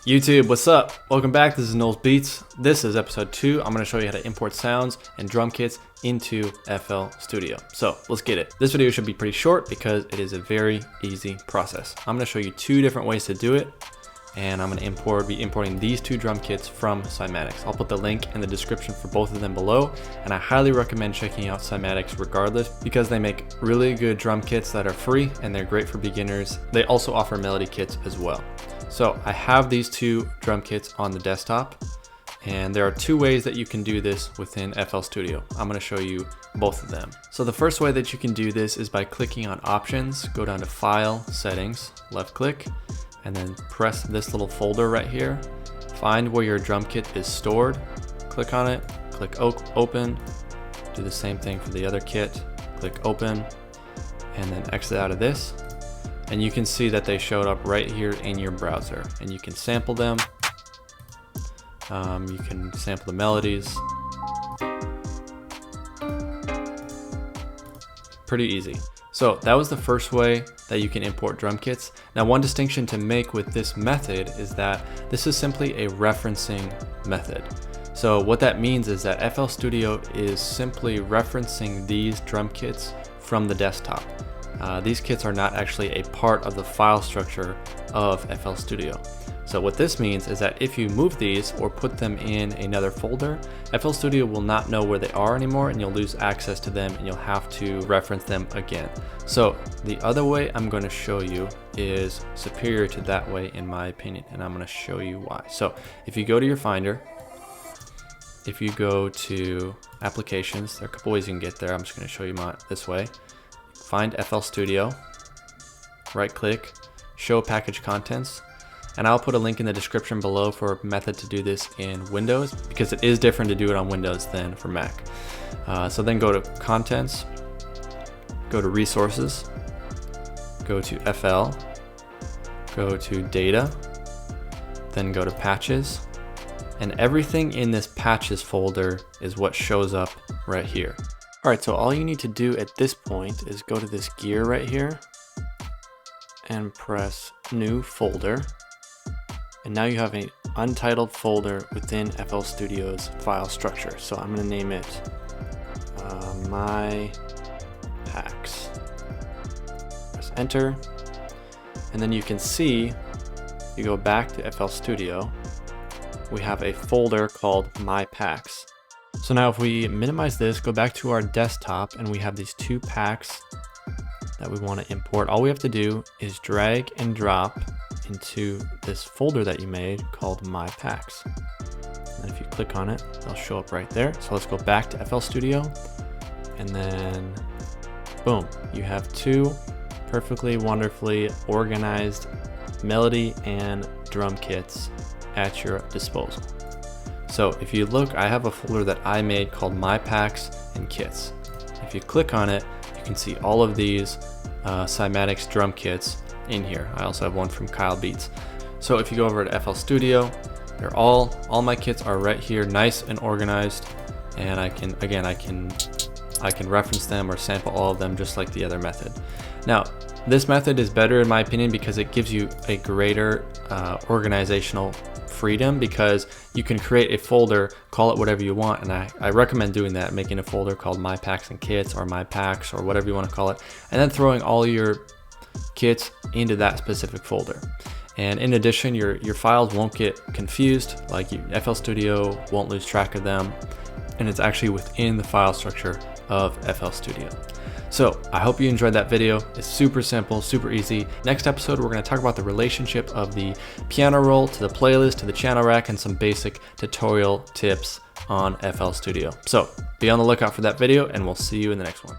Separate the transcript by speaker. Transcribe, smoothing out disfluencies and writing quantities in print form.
Speaker 1: YouTube, what's up? Welcome back. This is Knowles Beats. This is episode 2. I'm going to show you how to import sounds and drum kits into FL Studio. So let's get it. This video should be pretty short because it is a very easy process. I'm going to show you 2 different ways to do it, and I'm going to be importing these 2 drum kits from Cymatics. I'll put the link in the description for both of them below, and I highly recommend checking out Cymatics regardless because they make really good drum kits that are free and they're great for beginners. They also offer melody kits as well. So I have these 2 drum kits on the desktop, and there are 2 ways that you can do this within FL Studio. I'm going to show you both of them. So the first way that you can do this is by clicking on Options, go down to File, Settings, left click, and then press this little folder right here. Find where your drum kit is stored, click on it, click Open, do the same thing for the other kit, click Open, and then exit out of this. And you can see that they showed up right here in your browser, and you can sample them. You can sample the melodies. Pretty easy. So that was the first way that you can import drum kits. Now, one distinction to make with this method is that this is simply a referencing method. So what that means is that FL Studio is simply referencing these drum kits from the desktop. These kits are not actually a part of the file structure of FL Studio. So what this means is that if you move these or put them in another folder, FL Studio will not know where they are anymore, and you'll lose access to them and you'll have to reference them again. So the other way I'm going to show you is superior to that way in my opinion, and I'm going to show you why. So if you go to your Finder, if you go to Applications, there are a couple ways you can get there. I'm just going to show you this way. Find FL Studio, right click, show package contents, and I'll put a link in the description below for a method to do this in Windows because it is different to do it on Windows than for Mac. So then go to Contents, go to Resources, go to FL, go to Data, then go to Patches, and everything in this Patches folder is what shows up right here. Alright, so all you need to do at this point is go to this gear right here and press New Folder. And now you have an untitled folder within FL Studio's file structure. So I'm going to name it My Packs. Press Enter. And then you can see, you go back to FL Studio, we have a folder called My Packs. So now if we minimize this, go back to our desktop, and we have these 2 packs that we want to import. All we have to do is drag and drop into this folder that you made called My Packs. And if you click on it, they'll show up right there. So let's go back to FL Studio, and then boom, you have 2 perfectly wonderfully organized melody and drum kits at your disposal. So if you look, I have a folder that I made called My Packs and Kits. If you click on it, you can see all of these Cymatics drum kits in here. I also have one from Kyle Beats. So if you go over to FL Studio, they're all my kits are right here, nice and organized, and I can reference them or sample all of them just like the other method. Now, this method is better in my opinion because it gives you a greater organizational freedom, because you can create a folder, call it whatever you want, and I recommend doing that, making a folder called My Packs and Kits or My Packs or whatever you want to call it, and then throwing all your kits into that specific folder. And in addition, your files won't get confused, like FL Studio won't lose track of them, and it's actually within the file structure of FL Studio. So I hope you enjoyed that video. It's super simple, super easy. Next episode, we're going to talk about the relationship of the piano roll to the playlist to the channel rack and some basic tutorial tips on FL Studio. So be on the lookout for that video, and we'll see you in the next one.